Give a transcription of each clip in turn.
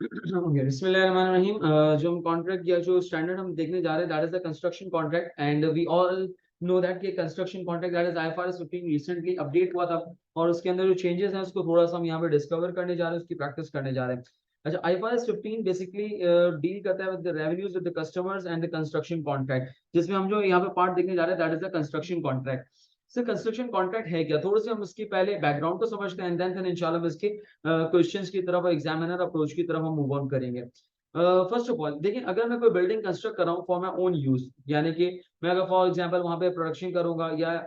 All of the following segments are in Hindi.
बिस्मिल्लाहिर्रहमानिर्रहीम। जो हम कॉन्ट्रैक्ट या जो स्टैंडर्ड हम देखने जा रहे हैं, that is the construction contract, and we all know that कि construction contract that is IFRS 15 recently update हुआ था, और उसके अंदर जो चेंजेस हैं उसको थोड़ा सा हम यहाँ पे डिस्कवर करने जा रहे हैं, उसकी प्रैक्टिस करने जा रहे हैं। अच्छा, आईएफआरएस 15 बेसिकली डील करता है with the revenues with the customers and the construction contract, जिसमें हम जो यहाँ पे पार्ट देखने जा रहे हैं that is the construction contract. Sir, construction contract है क्या, थोड़े से हम इसकी पहले बैकग्राउंड को समझते हैं, एंड देन इंशाल्लाह हम इसके क्वेश्चंस की तरफ, एग्जामिनर अप्रोच की तरफ हम मूव ऑन करेंगे। फर्स्ट ऑफ ऑल देखिए, अगर मैं कोई बिल्डिंग कंस्ट्रक्ट कर रहा हूँ फॉर माई ओन यूज, यानी कि मैं अगर फॉर एग्जांपल वहां पे प्रोडक्शन करूंगा, या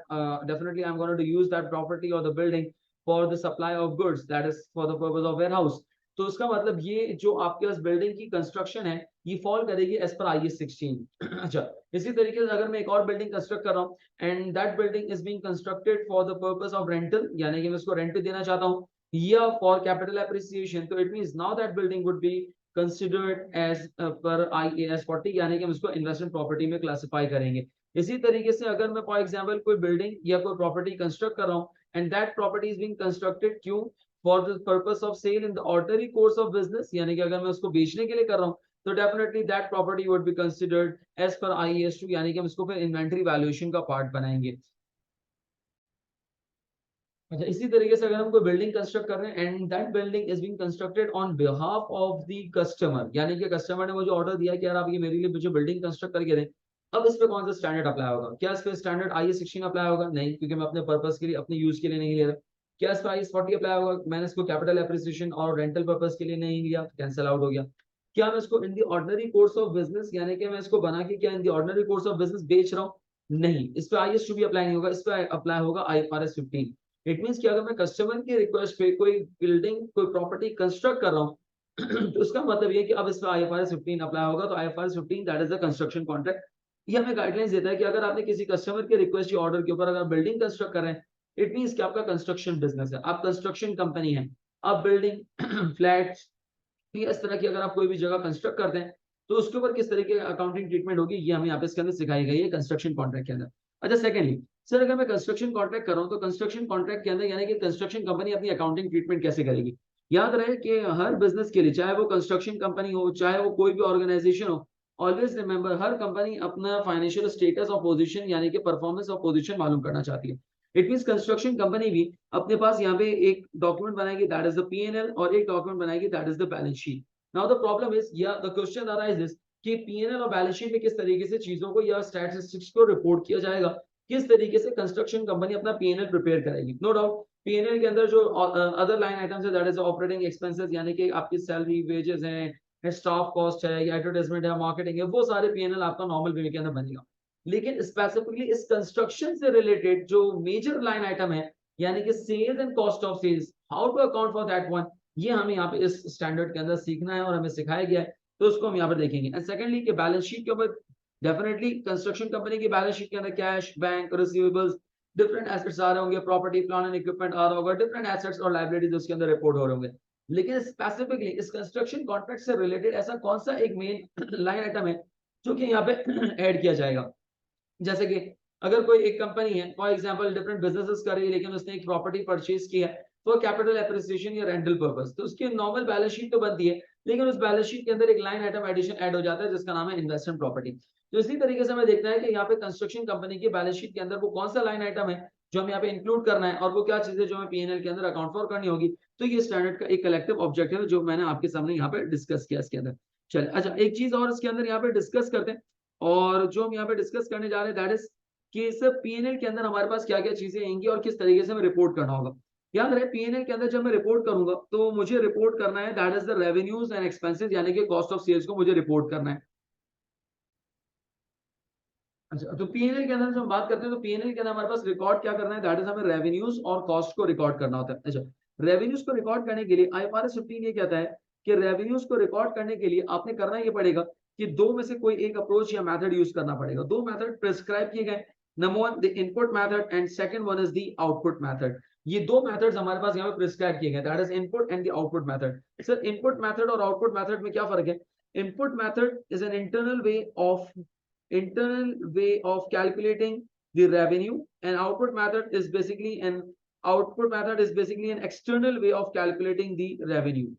definitely I am going to use that property और the building for the supply of goods, that is for the purpose of warehouse. तो उसका मतलब ये जो आपके पास बिल्डिंग की कंस्ट्रक्शन है, ये फॉल करेगी एज पर IS 16। अच्छा, इसी तरीके से अगर मैं एक और बिल्डिंग कंस्ट्रक्ट कर रहा हूँ, and that building is being constructed for the purpose of rental, यानी कि मैं उसको रेंट पे देना चाहता हूँ, या फॉर कैपिटल एप्रिसिएशन, तो it means now that building would be considered as per IAS 40, यानी कि हम इसको इन्वेस्टमेंट प्रॉपर्टी में क्लासिफाई करेंगे। इसी तरीके से अगर मैं फॉर एग्जांपल कोई बिल्डिंग या कोई प्रॉपर्टी कंस्ट्रक्ट कर रहा हूँ, and that property is being constructed क्यों, for the purpose of sale in the ordinary course of business, यानी कि अगर मैं उसको बेचने के लिए कर रहा हूँ, तो definitely that property would be considered as per IAS 2, यानी कि हम इसको फिर इन्वेंटरी वैल्यूएशन का पार्ट बनाएंगे। अच्छा, इसी तरीके से अगर हम कोई बिल्डिंग कंस्ट्रक्ट कर रहे हैं, and that building is being constructed on behalf of the customer, यानी कि कस्टमर ने मुझे ऑर्डर दिया कि यार आप ये मेरे लिए मुझे बिल्डिंग कंस्ट्रक्ट करके दें। अब इस पे कौन सा स्टैंडर्ड अप्लाई होगा, क्या इस पे स्टैंडर्ड IS 16 अप्लाई होगा? नहीं, क्योंकि मैं अपने पर्पस के लिए, अपने यूज के लिए नहीं ले रहा। क्या इस पे IS 40 अप्लाई होगा? मैंने इसको कैपिटल एप्रिसिएशन और रेंटल पर्पस के लिए नहीं लिया, कैंसिल आउट हो गया। क्या मैं इसको इन the ordinary course of business, यानी कि मैं इसको बना के क्या इन the ordinary course of business बेच रहा हूँ? नहीं, इस पे IS 2 भी अप्लाई नहीं होगा, इस पे अप्लाई होगा IFRS 15। इट मींस कि अगर मैं कस्टमर की रिक्वेस्ट पे कोई बिल्डिंग, कोई प्रॉपर्टी कंस्ट्रक्ट कर रहा हूँ, तो उसका मतलब ये कि अब इस पर IFRS 15 अप्लाई होगा। तो IFRS 15 that is the construction contract. ये हमें गाइडलाइंस देता है कि अगर आपने किसी कस्टमर के रिक्वेस्ट या ऑर्डर के ऊपर अगर बिल्डिंग कंस्ट्रक्ट कर रहे हैं, इट मींस कि आपका कंस्ट्रक्शन बिजनेस है, आप कंस्ट्रक्शन कंपनी है, आप बिल्डिंग फ्लैट इस तरह की अगर आप कोई भी जगह कंस्ट्रक्ट करते हैं, तो उसके ऊपर किस तरीके की अकाउंटिंग ट्रीटमेंट होगी, ये हमें यहाँ पे इसके अंदर सिखाई गई है कंस्ट्रक्शन कॉन्ट्रैक्ट के अंदर। अच्छा, सेकंडली सर, अगर मैं कंस्ट्रक्शन कॉन्ट्रैक्ट कर रहा हूँ, तो कंस्ट्रक्शन कॉन्ट्रैक्ट के अंदर यानी कि कंस्ट्रक्शन कंपनी अपनी अकाउंटिंग ट्रीटमेंट कैसे करेगी? याद रहे कि हर बिजनेस के लिए, चाहे वो कंस्ट्रक्शन कंपनी हो, चाहे वो कोई भी ऑर्गेनाइजेशन हो, ऑलवेज रिमेंबर हर कंपनी अपना फाइनेंशियल स्टेटस और पोजीशन, यानी कि परफॉर्मेंस और पोजीशन मालूम करना चाहती है। इट मींस कंस्ट्रक्शन कंपनी भी अपने पास यहाँ पे एक डॉक्यूमेंट बनाएगी, दैट इज द P&L, और एक डॉक्यूमेंट बनाएगी, that is the balance sheet. Now the problem is, या द क्वेश्चन अराइजेस कि P&L और बैलेंस शीट में किस तरीके से चीजों को या स्टैटिस्टिक्स को रिपोर्ट किया जाएगा, किस तरीके से कंस्ट्रक्शन कंपनी अपना P&L प्रिपेयर करेगी। नो डाउट P&L के अंदर जो अदर लाइन आइटम्स है, दैट इज ऑपरेटिंग एक्सपेंसेस, यानी कि आपकी सैलरी, वेजेस है, स्टाफ कॉस्ट है, या एडवर्टाइजमेंट है, मार्केटिंग है, वो सारे P&L आपका नॉर्मल वे के अंदर बनेगा। लेकिन स्पेसिफिकली इस कंस्ट्रक्शन से रिलेटेड जो मेजर लाइन आइटम है, यानी कि sales and cost of sales, how to account for that one, ये हमें यहाँ पे इस स्टैंडर्ड के अंदर सीखना है और हमें सिखाया गया है। तो उसको हम यहाँ पर देखेंगे। एंड सेकंडली कि बैलेंस शीट के ऊपर डेफिनेटली कंस्ट्रक्शन कंपनी की बैलेंस शीट के अंदर cash, bank, receivables, different assets आ रहे होंगे, प्रॉपर्टी, प्लांट एंड इक्विपमेंट आ रहा होगा, डिफरेंट एसेट्स और लायबिलिटीज उसके अंदर रिपोर्ट हो रहे होंगे। लेकिन स्पेसिफिकली इस कंस्ट्रक्शन कॉन्ट्रैक्ट से रिलेटेड ऐसा कौन सा एक मेन लाइन आइटम है जो कि यहाँ पे ऐड किया जाएगा? जैसे कि अगर कोई एक कंपनी है, फॉर एग्जांपल डिफरेंट बिजनेसेस कर रही है, लेकिन उसने एक प्रॉपर्टी परचेज की है फॉर कैपिटल एप्रिसिएशन या रेंटल पर्पस, तो उसकी नॉर्मल बैलेंस शीट तो बनती है, लेकिन उस बैलेंस शीट के अंदर एक लाइन आइटम एडिशन ऐड हो जाता है जिसका नाम है इन्वेस्टमेंट प्रॉपर्टी। तो इसी तरीके से हमें देखना है कि यहाँ पे कंस्ट्रक्शन कंपनी की बैलेंस शीट के अंदर वो कौन सा लाइन आइटम है जो हमें यहाँ पे इंक्लूड करना है, और वो क्या चीजें जो हमें P&L के अंदर अकाउंट फॉर करनी होगी। तो ये स्टैंडर्ड का एक कलेक्टिव ऑब्जेक्टिव है जो मैंने आपके सामने यहाँ पे डिस्कस किया इसके अंदर। चलिए, अच्छा, एक चीज और इसके अंदर यहाँ पे डिस्कस करते हैं, और जो हम यहाँ पे डिस्कस करने जा रहे हैं दैट इज कि सर P&L के अंदर हमारे पास क्या-क्या चीजें आएंगी और किस तरीके से हमें रिपोर्ट करना होगा। याद रहे P&L के अंदर जब मैं रिपोर्ट करूंगा, तो मुझे रिपोर्ट करना है that is the revenues and expenses, यानी कि कॉस्ट ऑफ सेल्स को मुझे रिपोर्ट करना है। अच्छा, तो P&L के अंदर जब हम बात करते हैं, तो P&L के अंदर हमारे पास रिकॉर्ड क्या करना है, दैट इज हमें रेवेन्यूज और कॉस्ट को रिकॉर्ड करना होता है। अच्छा, रेवेन्यूज को रिकॉर्ड करने के लिए IFRS 15 ये कहता है कि रेवेन्यूज को रिकॉर्ड करने के लिए आपने करना ये पड़ेगा कि दो में से कोई एक अप्रोच या मेथड यूज करना पड़ेगा। दो मेथड प्रिस्क्राइब किए गए, number one the input method and second one is the output method. ये दो मेथड्स हमारे पास यहाँ पे प्रिस्क्राइब किए गए, that is input and the output method. Sir, input method और आउटपुट मेथड में क्या फर्क है? Input method is an internal way of calculating the revenue, and output method is basically an external way of calculating the revenue.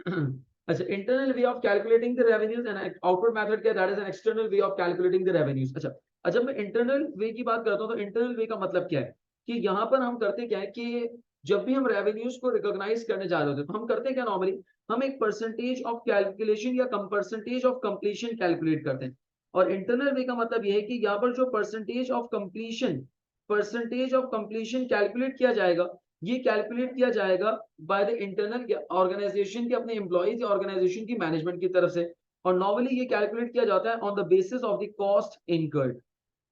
अच्छा, internal way of calculating the revenues and output method क्या, that is an external way of calculating the revenues. अच्छा, जब मैं इंटरनल वे की बात करता हूँ तो इंटरनल वे का मतलब क्या है कि यहाँ पर हम करते क्या है कि जब भी हम रेवेन्यूज को रिकॉग्नाइज करने जा रहे होते हैं तो हम करते क्या, नॉर्मली हम एक परसेंटेज ऑफ कैलकुलेशन या परसेंटेज ऑफ कंप्लीशन कैलकुलेट करते हैं। और इंटरनल वे का मतलब यह है कि यहाँ पर जो परसेंटेज ऑफ कंप्लीशन कैलकुलेट किया जाएगा, ये कैलकुलेट किया जाएगा बाय द इंटरनल ऑर्गेनाइजेशन के अपने एम्प्लॉइज या ऑर्गेनाइजेशन की मैनेजमेंट की तरफ से। और नॉर्मली ये कैलकुलेट किया जाता है on the basis of the cost incurred.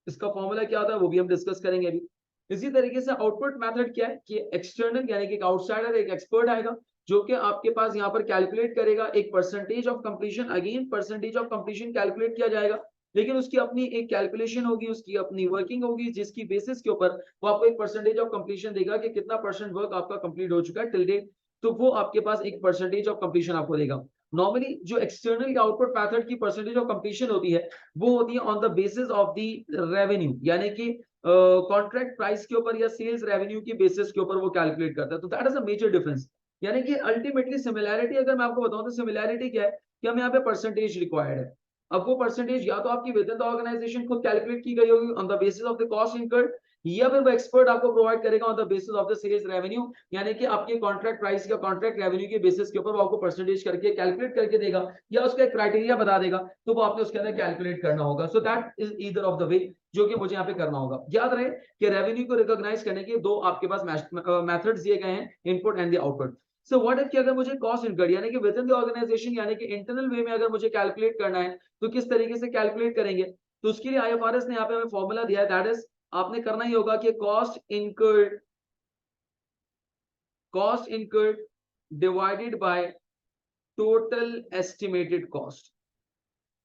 इसका फॉर्मूला क्या होता है वो भी हम डिस्कस करेंगे अभी। इसी तरीके से आउटपुट मेथड क्या है कि एक्सटर्नल यानी कि एक आउटसाइडर, एक एक्सपर्ट आएगा जो कि आपके पास यहाँ पर कैलकुलेट करेगा एक percentage of completion. Again percentage of completion calculate किया जाएगा, लेकिन उसकी अपनी एक कैलकुलेशन होगी, उसकी अपनी वर्किंग होगी, जिसकी बेसिस के ऊपर वो आपको एक परसेंटेज ऑफ कंप्लीशन देगा कि कितना परसेंट वर्क आपका कंप्लीट हो चुका है टिल डेट। तो वो आपके पास एक परसेंटेज ऑफ कंप्लीशन आपको देगा। नॉर्मली जो एक्सटर्नल या आउटपुट मेथड की परसेंटेज ऑफ कंप्लीशन होती है वो होती है on the basis of the revenue, यानी कि कॉन्ट्रैक्ट प्राइस के ऊपर या सेल्स रेवेन्यू की बेसिस के ऊपर वो कैलकुलेट करता है। तो that is a major difference. यानी कि अल्टीमेटली सिमिलैरिटी अगर मैं आपको बताऊं तो सिमिलैरिटी क्या है कि हम यहाँ पे परसेंटेज रिक्वायर्ड है। अब वो परसेंटेज या तो आपकी विद इन द ऑर्गेनाइजेशन खुद कैलकुलेट की गई होगी on the basis of the cost incurred, या फिर वो एक्सपर्ट आपको प्रोवाइड करेगा on the basis of the sales revenue, यानी कि आपके कॉन्ट्रैक्ट प्राइस या कॉन्ट्रैक्ट रेवेन्यू के बेसिस के ऊपर वो आपको परसेंटेज करके कैलकुलेट करके देगा या उसका एक क्राइटेरिया बता देगा, तो वो आपने उसके अंदर कैलकुलेट करना होगा। So that is either of the way जो कि मुझे यहाँ पे करना होगा। याद रहे कि रेवेन्यू को रिकॉग्नाइज करने के दो आपके पास मेथड्स दिए गए हैं, input and the output. So what if कि अगर मुझे कॉस्ट इनकर्ड यानी कि विद इन द ऑर्गेनाइजेशन यानी कि इंटरनल वे में अगर मुझे कैलकुलेट करना है तो किस तरीके से कैलकुलेट करेंगे, तो उसके लिए आईएफआरएस ने यहाँ पे हमें फॉर्मूला दिया है, दैट इज आपने करना ही होगा कि cost incurred divided by total estimated cost.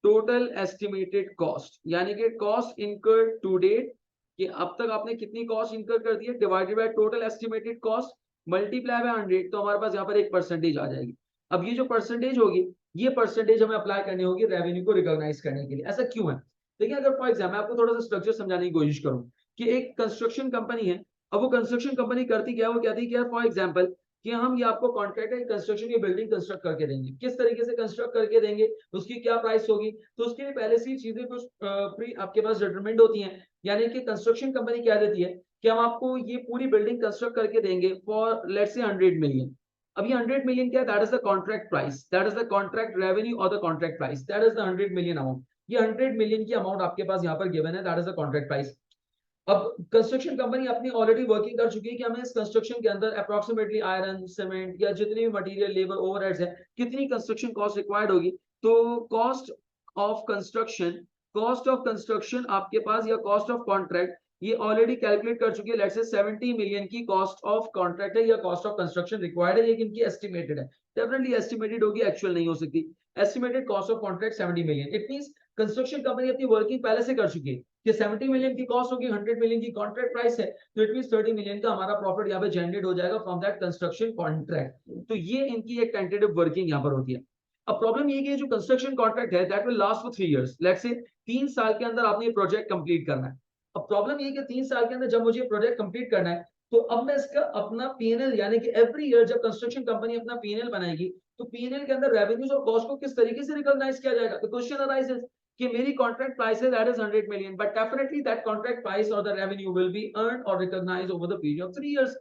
Total estimated cost यानी कि कॉस्ट इनकर्ड टू डेट, कि अब तक आपने कितनी कॉस्ट इनकर कर दी है, divided by total estimated cost multiply by 100, तो हमारे पास यहाँ पर एक परसेंटेज आ जाएगी। अब ये जो परसेंटेज होगी, ये परसेंटेज हमें अप्लाई करनी होगी रेवेन्यू को रिकॉग्नाइज करने के लिए। ऐसा क्यों है, देखिए अगर फॉर एग्जाम्पल आपको थोड़ा सा स्ट्रक्चर समझाने की कोशिश करूं कि एक कंस्ट्रक्शन कंपनी है। अब वो कंस्ट्रक्शन कंपनी करती क्या है, वो कहती है फॉर एग्जाम्पल कि हम ये आपको कॉन्ट्रैक्ट है कंस्ट्रक्शन की बिल्डिंग कंस्ट्रक्ट करके देंगे। किस तरीके से कंस्ट्रक्ट करके देंगे, उसकी क्या प्राइस होगी, तो उसके लिए पहले से ही चीजें कुछ प्री आपके पास डिटरमिन्ड होती हैं। यानी कि कंस्ट्रक्शन कंपनी क्या देती है कि हम आपको ये पूरी बिल्डिंग कंस्ट्रक्ट करके देंगे फॉर लेट्स से 100 मिलियन। अब ये 100 मिलियन क्या है, that is the contract price, that is the contract revenue और the contract price, that is the 100 million amount. ये 100 मिलियन की अमाउंट आपके पास यहाँ पर गिवन है, that is the contract price. अब कंस्ट्रक्शन कंपनी अपनी ऑलरेडी वर्किंग कर चुकी है कि हमें इस कंस्ट्रक्शन के अंदर अप्रोक्सीमेटली आयरन, सीमेंट या जितनी भी मटेरियल, लेबर, ओवरहेड्स है, कितनी कंस्ट्रक्शन कॉस्ट रिक्वायर्ड होगी। तो कॉस्ट ऑफ कंस्ट्रक्शन आपके पास या कॉस्ट ऑफ कॉन्ट्रैक्ट ये ऑलरेडी कैलकुलेट कर चुकी है। लेट्स से 70 मिलियन की कॉस्ट ऑफ कॉन्ट्रैक्ट है या कॉस्ट ऑफ कंस्ट्रक्शन रिक्वायर्ड है, लेकिन इनकी एस्टिमेटेड है। डेफिनेटली एस्टिमेटेड होगी, एक्चुअल नहीं हो सकती। Estimated cost of contract 70 million, it means construction company अपनी वर्किंग पहले से कर चुकी है कि 70 मिलियन की कॉस्ट होगी, 100 मिलियन की कॉन्ट्रैक्ट प्राइस है, तो इट मींस 30 मिलियन का हमारा प्रॉफिट यहाँ पे जनरेट हो जाएगा फ्रॉम दैट कंस्ट्रक्शन कॉन्ट्रैक्ट। तो ये इनकी एक टेंटेटिव वर्किंग यहाँ पर होती है। अब प्रॉब्लम ये कि जो कंस्ट्रक्शन कॉन्ट्रैक्ट है that will last for 3 years, let's say 3 साल के अंदर आपने ये प्रोजेक्ट कंप्लीट करना है। अब प्रॉब्लम ये कि 3 साल के अंदर जब मुझे प्रोजेक्ट कंप्लीट करना है, तो अब मैं इसका अपना पीएनएल यानी कि एवरी ईयर जब कंस्ट्रक्शन कंपनी अपना पीएनएल बनाएगी, तो पीएनएल के अंदर रेवेन्यूज और कॉस्ट को किस तरीके से रिकॉग्नाइज किया जाएगा। तो क्वेश्चन अराइजेस कि मेरी कॉन्ट्रैक्ट प्राइस है that is 100 million, but definitely that contract price और the revenue will be earn और recognised over the period of 3 years.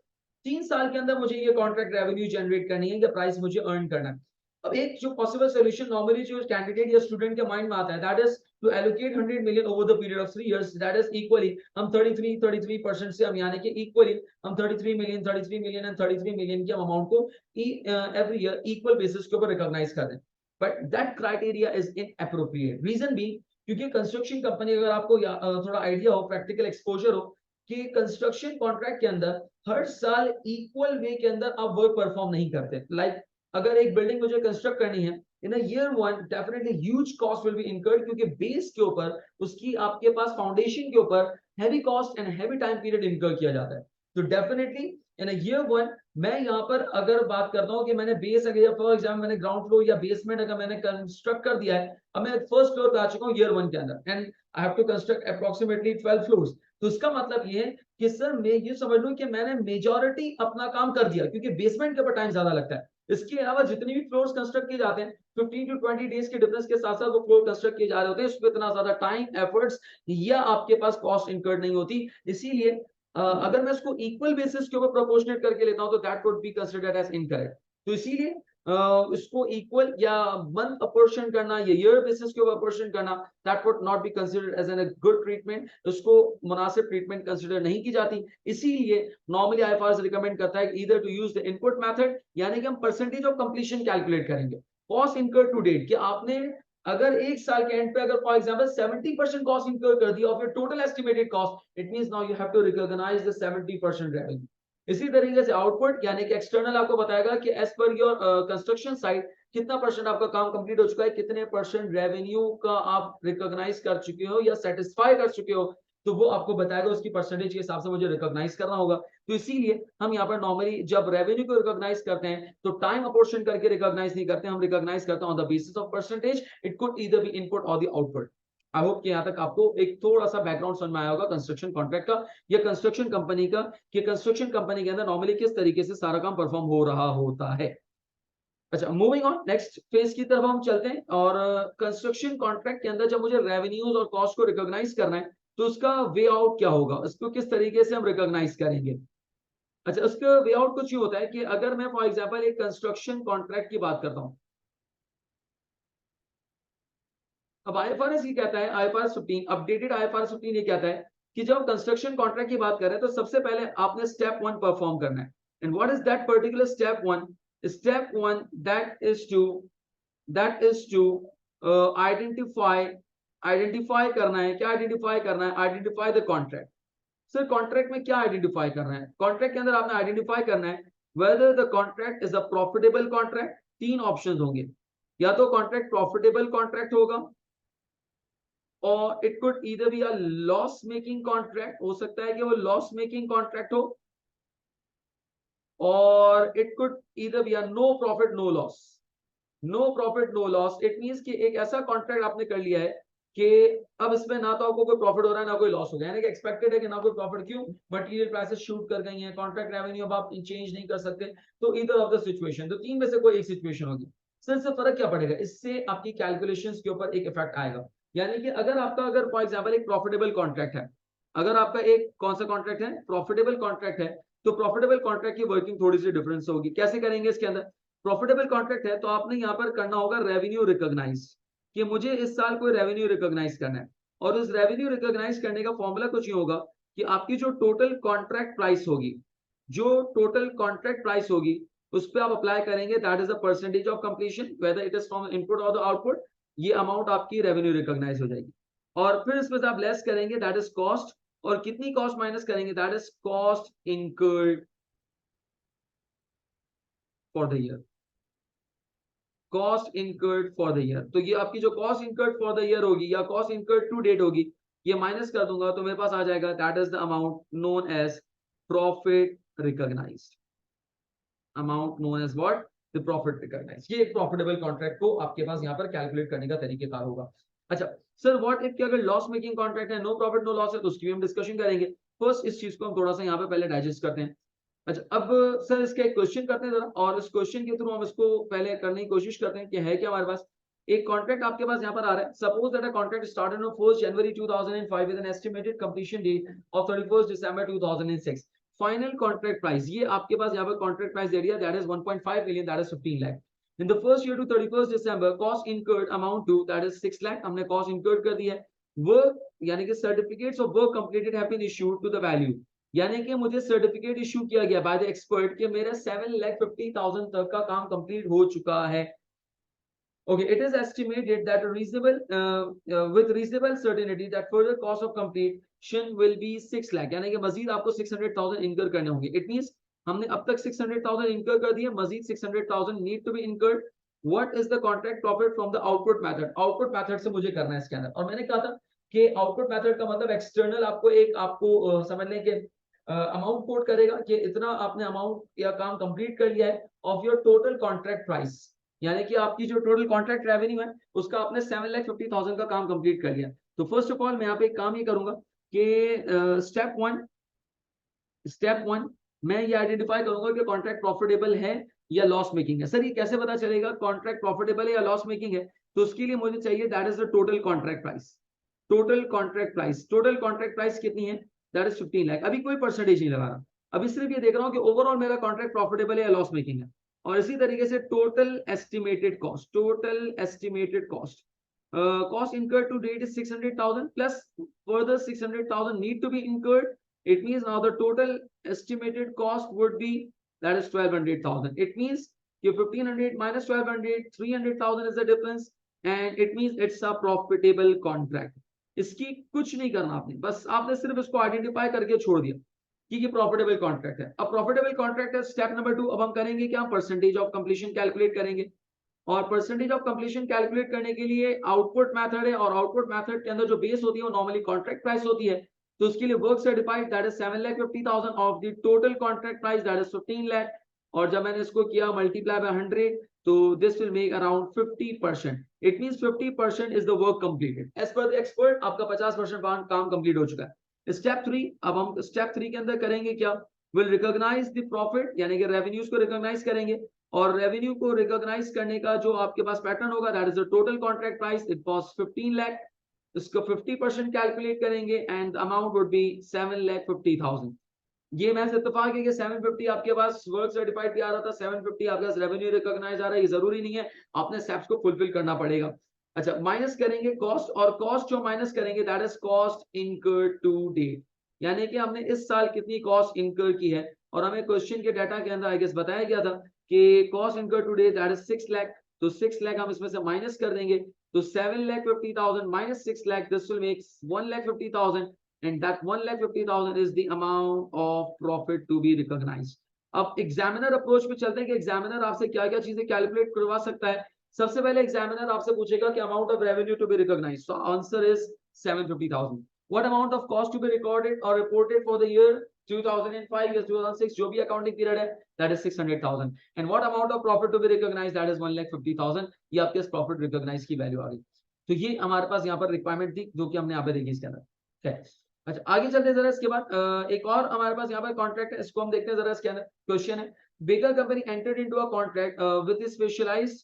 3 साल के अंदर मुझे ये कॉन्ट्रैक्ट रेवेन्यू जनरेट करनी है, ये प्राइस मुझे अर्न करना है। अब एक जो पॉसिबल सॉल्यूशन नॉर्मली जो कैंडिडेट या स्टूडेंट के माइंड में आता है, that is to allocate 100 million over the period of 3 years, that is equally हम 33% से हम यानी कि इक्वली हम 33 मिलियन एंड 33 मिलियन की अमाउंट को एवरी ईयर इक्वल बेसिस के ऊपर रिकॉग्नाइज कर दें। But that criteria is inappropriate. Reason भी क्योंकि कंस्ट्रक्शन कंपनी, अगर आपको थोड़ा आइडिया हो, प्रैक्टिकल एक्सपोजर हो, कि कंस्ट्रक्शन कॉन्ट्रैक्ट के अंदर हर साल इक्वल वे के अंदर आप वर्क परफॉर्म नहीं करते। लाइक अगर एक बिल्डिंग मुझे कंस्ट्रक्ट करनी है in a year 1, definitely huge cost will be incurred, क्योंकि बेस के ऊपर उसकी आपके पास फाउंडेशन के ऊपर heavy cost and heavy time period incur किया जाता है। तो डेफिनेटली इन ईयर 1 मैं यहाँ पर अगर बात करता हूँ कि मैंने बेस अगर फॉर एग्जाम्पल मैंने ग्राउंड फ्लोर या बेसमेंट अगर मैंने कंस्ट्रक्ट कर दिया है, अब मैं फर्स्ट फ्लोर पे आ चुका हूँ ईयर 1 के अंदर and I have to construct approximately 12 floors. तो इसका मतलब ये है कि सर मैं ये समझ लूं कि मैंने मेजॉरिटी अपना काम कर दिया, क्योंकि बेसमेंट के ऊपर टाइम ज्यादा लगता है। इसके अलावा जितनी भी फ्लोर्स कंस्ट्रक्ट किए जाते हैं 15 टू 20 डेज के डिफरेंस के साथ साथ वो फ्लोर कंस्ट्रक्ट किए जा रहे होते हैं, उसमें इतना ज्यादा टाइम एफर्ट्स या आपके पास कॉस्ट इनकर्ड नहीं होती। इसीलिए अगर मैं इसको इक्वल बेसिस के ऊपर प्रोपोर्शनेट करके लेता हूं तो that would be considered as incorrect. तो इसीलिए इसको इक्वल या मंथ अपोर्शन करना या ईयर बेसिस के ऊपर अपोर्शन करना that would not be considered as an good treatment. उसको मुनासिब ट्रीटमेंट कंसिडर नहीं की जाती। इसीलिए नॉर्मली आईएफआरएस रिकमेंड करता है either to use the input method, यानी कि हम परसेंटेज ऑफ कंप्लीशन कैलकुलेट करेंगे, कॉस्ट इनकर्ड टू डेट, कि आपने अगर एक साल के एंड पे अगर फॉर एग्जांपल 70% कॉस्ट इनकर कर दिया of your total estimated cost, it means now you have to recognize the 70% revenue. इसी तरीके से आउटपुट यानी कि एक्सटर्नल आपको बताएगा कि as per your construction site कितना परसेंट आपका काम कंप्लीट हो चुका है, कितने परसेंट रेवेन्यू का आप रिकॉग्नाइज कर चुके हो या सेटिस्फाई कर चुके हो, तो वो आपको बताएगा, उसकी परसेंटेज के हिसाब से मुझे रिकॉग्नाइज करना होगा। तो इसीलिए हम यहाँ पर नॉर्मली जब रेवेन्यू को रिकॉग्नाइज करते हैं तो टाइम अपोर्शन करके रिकॉग्नाइज नहीं करते, हम रिकॉग्नाइज करते हैं on the basis of percentage. It could either B input और द आउटपुट। आई होप कि यहाँ तक आपको एक थोड़ा सा बैकग्राउंड समझ में आया होगा कंस्ट्रक्शन कॉन्ट्रैक्ट का या कंस्ट्रक्शन कंपनी का, कि कंस्ट्रक्शन कंपनी के अंदर नॉर्मली किस तरीके से सारा काम परफॉर्म हो रहा होता है। अच्छा, मूविंग ऑन नेक्स्ट फेज की तरफ हम चलते हैं। और कंस्ट्रक्शन कॉन्ट्रैक्ट के अंदर जब मुझे रेवेन्यूज और कॉस्ट को रिकॉग्नाइज करना है तो उसका वे आउट क्या होगा, इसको किस तरीके से हम रिकॉग्नाइज करेंगे। अच्छा, उसका वे आउट कुछ ही होता है कि अगर मैं फॉर एग्जांपल एक कंस्ट्रक्शन कॉन्ट्रैक्ट की बात करता हूं, अब आईएफआरएस ये कहता है, आईएफआरएस 15 अपडेटेड आईएफआरएस 15 ये कहता है कि जब कंस्ट्रक्शन कॉन्ट्रैक्ट की बात कर रहे हैं तो सबसे पहले आपने स्टेप 1 परफॉर्म करना है। And what is that particular step 1? Step 1 that is to identify, identify करना है। क्या आइडेंटिफाई करना है? Identify the contract. Sir contract में क्या आइडेंटिफाई करना है? कॉन्ट्रैक्ट के अंदर आपने आइडेंटिफाई करना है whether the contract is a profitable contract. तीन ऑप्शंस होंगे, या तो कॉन्ट्रैक्ट प्रॉफिटेबल कॉन्ट्रैक्ट होगा, और it could either be a loss making contract, हो सकता है कि वो लॉस मेकिंग कॉन्ट्रैक्ट हो, और it could either be a no profit no loss. No profit no loss it means कि एक ऐसा कॉन्ट्रैक्ट आपने कर लिया है कि अब इसमें ना तो आपको कोई प्रॉफिट हो रहा है ना कोई लॉस हो गया, यानी कि एक्सपेक्टेड है कि ना कोई प्रॉफिट, क्यों? मटेरियल प्राइसेस शूट कर गई हैं, कॉन्ट्रैक्ट रेवेन्यू अब आप चेंज नहीं कर सकते, तो ईदर ऑफ द सिचुएशन, तो तीन में से कोई एक सिचुएशन होगी। सर इससे फर्क क्या पड़ेगा? इससे आपकी कैलकुलेशंस के ऊपर एक इफेक्ट आएगा। यानी कि अगर आपका अगर फॉर एग्जांपल एक प्रॉफिटेबल कॉन्ट्रैक्ट है, अगर आपका एक कौन सा कॉन्ट्रैक्ट है? प्रॉफिटेबल कॉन्ट्रैक्ट है, तो प्रॉफिटेबल कॉन्ट्रैक्ट की वर्किंग थोड़ी सी डिफरेंस होगी। कैसे करेंगे इसके अंदर? प्रॉफिटेबल कॉन्ट्रैक्ट है तो आपने यहाँ पर करना होगा रेवेन्यू रिकॉग्नाइज, कि मुझे इस साल कोई रेवेन्यू रिकॉग्नाइज करना है। और उस रेवेन्यू रिकॉग्नाइज करने का फॉर्मूला कुछ ही होगा कि आपकी जो टोटल कॉन्ट्रैक्ट प्राइस होगी, जो टोटल कॉन्ट्रैक्ट प्राइस होगी उस पर आप अप्लाई करेंगे, that is the percentage of completion whether it is from input और द आउटपुट। ये अमाउंट आपकी रेवेन्यू रिकॉग्नाइज हो जाएगी, और फिर इसमें से आप लेस करेंगे, दैट इज कॉस्ट, और कितनी कॉस्ट माइनस करेंगे? That is cost incurred for the year, cost incurred for the year. तो ये आपकी जो cost incurred for the year होगी या कॉस्ट इनकर्ड टू डेट होगी, ये माइनस कर दूंगा तो मेरे पास आ जाएगा, that is the amount known as profit recognized. Amount known as what? The profit recognized. ये एक प्रॉफिटेबल कॉन्ट्रैक्ट को आपके पास यहाँ पर कैलकुलेट करने का तरीकेकार होगा। अच्छा सर, व्हाट इफ अगर लॉस मेकिंग कॉन्ट्रैक्ट है, नो प्रॉफिट नो लॉस है, तो उसकी भी हम डिस्कशन करेंगे। फर्स्ट इस चीज को हम थोड़ा सा यहाँ पे पहले डाइजेस्ट करते हैं। अच्छा, अब सर इसका एक क्वेश्चन करते हैं जरा, और इस क्वेश्चन के थ्रू हम इसको पहले करने की कोशिश करते हैं कि है क्या हमारे पास। एक कॉन्ट्रैक्ट आपके पास यहाँ पर आ रहा है। Suppose that a contract started on 1 January 2005 with an estimated completion date of 31 December 2006। Final contract price, ये आपके पास यहाँ पर कॉन्ट्रैक्ट प्राइस दे दिया, that is 1.5 million, that is 15 lakh. In the first year to 31 December cost incurred amount to, that is 6 lakh, हमने कॉस्ट इनकर्ड कर दिया है। वर्क यानी कि certificates of work completed have been issued to the value, यानी कि मुझे सर्टिफिकेट इशू किया गया बाय द एक्सपर्ट कि मेरा 7,50,000 तक का काम कंप्लीट हो चुका है। Okay, it is estimated that a reasonable with reasonable certainty that further cost of completion will be 6 lakh, यानी कि मजीद आपको 600,000 इनकर करने होंगे। इट मींस हमने अब तक 600,000 इनकर कर दिए, मजीद 600,000 need to be incurred. What is the contract profit from the output method? Output method से मुझे करना है इसके अंदर, और मैंने कहा था कि आउटपुट मेथड का मतलब एक्सटर्नल आपको एक आपको समझ लें कि अमाउंट कोट करेगा कि इतना आपने अमाउंट या काम कंप्लीट कर लिया है of your total contract price, यानी कि आपकी जो टोटल कॉन्ट्रैक्ट रेवेन्यू है उसका आपने 7,50,000 का काम कंप्लीट कर लिया। तो फर्स्ट ऑफ ऑल मैं यहाँ पे एक काम ये करूंगा कि स्टेप वन मैं ये आइडेंटिफाई करूंगा कि कॉन्ट्रैक्ट प्रॉफिटेबल है या लॉस मेकिंग है। सर ये कैसे पता चलेगा कॉन्ट्रैक्ट प्रॉफिटेबल है या लॉस मेकिंग है? तो उसके लिए मुझे चाहिए that is the total contract price. Total contract price कितनी है? That is 15 lakh. अभी कोई परसेंटेज नहीं लगा रहा, अभी सिर्फ ये देख रहा हूँ कि ओवरऑल मेरा कॉन्ट्रैक्ट प्रॉफिटेबल है या लॉस मेकिंग है। और इसी तरीके से total estimated cost cost incurred to date is 600,000 plus further 600,000 need to be incurred. It means now the total estimated cost would be that is 1200,000. It means your 1500 minus 1200, 300,000 is the difference, and it means it's a profitable contract. इसकी कुछ नहीं करना आपने, बस आपने सिर्फ इसको आइडेंटिफाई करके छोड़ दिया कि ये प्रॉफिटेबल कॉन्ट्रैक्ट है। अब प्रॉफिटेबल कॉन्ट्रैक्ट है, स्टेप नंबर 2 अब हम करेंगे क्या? परसेंटेज ऑफ कंप्लीशन कैलकुलेट करेंगे। और परसेंटेज ऑफ कंप्लीशन कैलकुलेट करने के लिए आउटपुट मेथड है, और आउटपुट मेथड के अंदर जो बेस होती है वो नॉर्मली कॉन्ट्रैक्ट प्राइस होती है। तो उसके लिए work certified that is 7,50,000 of the total contract price that is 15 lakh. और जब मैंने इसको किया मल्टीप्लाई बाय 100 तो this will make around 50%। It means 50% is the work completed. As per the expert आपका 50% काम कंप्लीट हो चुका है। स्टेप 3 अब हम स्टेप 3 के अंदर करेंगे क्या? विल रिकॉग्नाइज द प्रॉफिट, यानी कि रेवेन्यूज को रिकॉग्नाइज करेंगे। और रेवेन्यू को रिकॉग्नाइज करने का जो आपके पास पैटर्न होगा that is the total contract price, it was 15 lakh. इसको 50% कैलकुलेट करेंगे एंड अमाउंट वुड बी 7,50,000। ये मैं इत्तेफाक है कि 750 आपके पास वर्क सर्टिफाइड भी आ रहा था, 750 आपके पास रेवेन्यू रिकॉग्नाइज आ रहा है। ये जरूरी नहीं है, आपने स्टेप्स को फुलफिल करना पड़ेगा। अच्छा, माइनस करेंगे कॉस्ट, और कॉस्ट जो माइनस करेंगे that is cost incurred to date, यानी कि हमने इस साल कितनी कॉस्ट इनकर की है। और हमें क्वेश्चन के डाटा के अंदर आई गेस बताया गया था कि cost incurred to date that is 6 lakh. तो 6 लाख हम इसमें से माइनस कर देंगे, तो 7,50,000 minus 6 lakh, this will make 1,50,000, and that 1,50,000 is the amount of profit to be recognized. अब एग्जामिनर अप्रोच पे चलते हैं कि एग्जामिनर आपसे क्या क्या चीजें कैलकुलेट करवा सकता है। सबसे पहले एग्जामिनर आपसे पूछेगा कि amount of revenue to be recognised, so answer is 750,000। What amount of cost to be recorded और रिपोर्टेड फॉर द ईयर 2005 या 2006 जो भी अकाउंटिंग पीरियड है that is 600,000, and what amount of profit to be recognised that is 1,50,000। ये आपके प्रॉफिट रिकॉग्नाइज की वैल्यू आ गई। तो ये हमारे पास यहाँ पर रिक्वायरमेंट थी जो कि हमने यहाँ पे देखी इसके अंदर। ठीक है, अच्छा आगे चलते हैं जरा। इसके बाद एक और हमारे पास यहाँ पर कॉन्ट्रैक्ट है, इसको हम देखते हैं जरा। इसके अंदर क्वेश्चन है, Baker company entered into a contract with specialised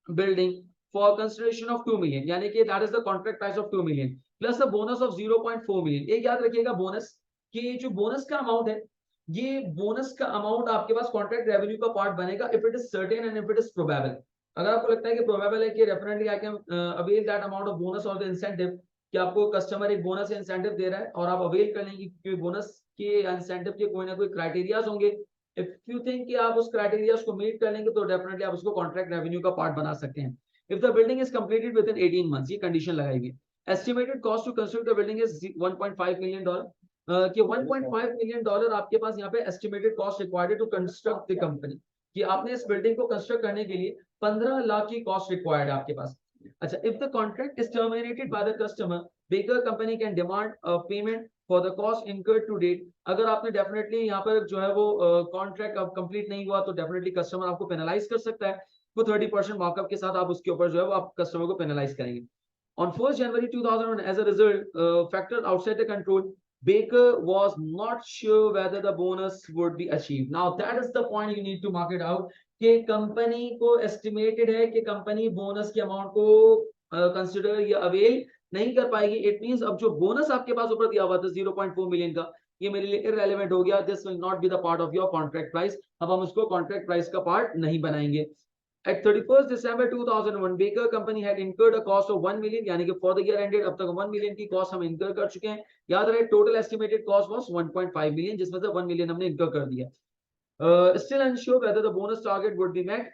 building for consideration of 2 million, यानी कि that is the contract price of 2 million plus a bonus of 0.4 million। एक याद रखिएगा बोनस, कि जो बोनस का अमाउंट है, ये बोनस का अमाउंट आपके पास कॉन्ट्रैक्ट रेवेन्यू का पार्ट बनेगा if it is certain and if it is probable. अगर आपको लगता है कि प्रोबेबल है कि definitely I can avail that amount of bonus और द इंसेंटिव, कि आपको कस्टमर एक बोनस या इंसेंटिव दे रहा है और आप अवेल कर लेंगे, क्योंकि बोनस के इंसेंटिव के कोई ना कोई क्राइटेरियाज होंगे। इफ यू थिंक कि आप उस क्राइटेरियाज को मीट कर लेंगे तो डेफिनेटली आप उसको कॉन्ट्रैक्ट रेवेन्यू का पार्ट बना सकते हैं। If the building is completed within 18 months, ये कंडीशन लगाई गई। Estimated cost to construct the building is 1.5 million dollar, कि 1.5 million डॉलर आपके पास यहाँ पे estimated cost required to construct the company, कि आपने इस बिल्डिंग को कंस्ट्रक्ट करने के लिए 15 लाख की कॉस्ट रिक्वायर्ड है आपके पास। अच्छा, if the contract is terminated by the customer, Baker company can demand payment for the cost incurred to date. अगर आपने डेफिनेटली यहाँ पर जो है वो कॉन्ट्रैक्ट अब कंप्लीट नहीं हुआ तो डेफिनेटली कस्टमर आपको पेनलाइज कर सकता है, वो 30% मार्कअप के साथ आप उसके ऊपर जो है वो आप कस्टमर को पेनलाइज करेंगे। On 1st January 2001, as a result, factor outside the control, Baker was not sure whether the bonus would be achieved. Now that is the point you need to mark it out, कि कंपनी को एस्टिमेटेड है कि कंपनी बोनस के अमाउंट को कंसिडर या अवेल नहीं कर पाएगी। इट मींस अब जो बोनस आपके पास ऊपर दिया हुआ था 0.4 मिलियन का, ये मेरे लिए इररेलेवेंट हो गया। This will not be the part of your contract price, अब हम उसको कॉन्ट्रैक्ट प्राइस का पार्ट नहीं बनाएंगे। At 31st December 2001, Baker Company had incurred a cost of 1 million, यानी कि for the year ended अब तक 1 million की कॉस्ट हम इंकर कर चुके हैं। याद रहे total estimated cost was 1.5 million, जिसमें से 1 million हमने इंकर कर दिया। Still unsure whether the bonus target would be met.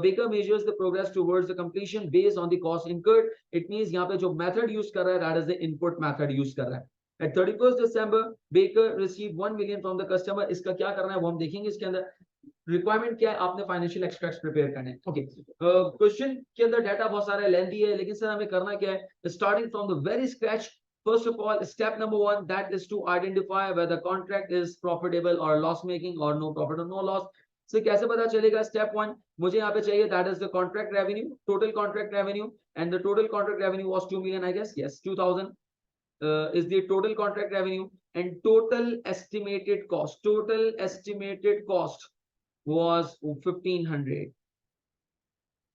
Baker measures the progress towards the completion based on the cost incurred. It means यहाँ पे जो method use कर रहा है that is the input method use कर रहा है। At 31st December, Baker received 1 million from the customer. इसका क्या करना है वो हम देखेंगे इसके अंदर। रिक्वायरमेंट क्या है, आपने फाइनेंशियल एक्सट्रैक्ट्स प्रिपेयर करने हैं। ओके, क्वेश्चन के अंदर डाटा बहुत सारा लेंथी है, लेकिन सर हमें करना क्या है, starting from the very scratch First of all, step number one, that is to identify whether contract is profitable or loss making or no profit or no loss. So कैसे पता चलेगा? Step one, मुझे यहाँ पे चाहिए that is the contract revenue, total contract revenue, and the total contract revenue was 2 million, I guess. Yes, 2000 is the total contract revenue, and total estimated cost. Total estimated cost was 1500.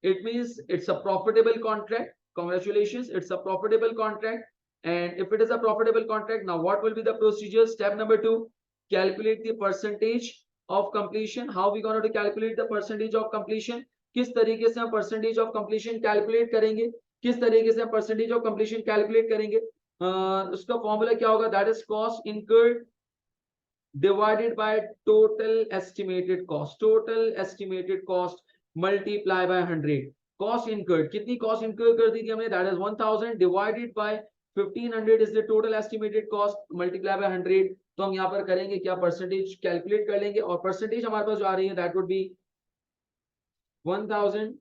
It means it's a profitable contract. Congratulations, it's a profitable contract. And if it is a profitable contract, now what will be the procedure? Step number two, calculate the percentage of completion. How we going to calculate the percentage of completion? किस तरीके से हम percentage of completion calculate करेंगे? किस तरीके से हम percentage of completion calculate करेंगे? उसका formula क्या होगा? That is cost incurred divided by total estimated cost. Total estimated cost multiply by 100. Cost incurred, कितनी cost incur कर दी थी हमने? That is 1000 divided by 1500 is the total estimated cost multiply by 100. तो हम यहाँ पर करेंगे क्या? परसेंटेज कैलकुलेट कर लेंगे और परसेंटेज हमारे पास जो आ रही है that would be 1000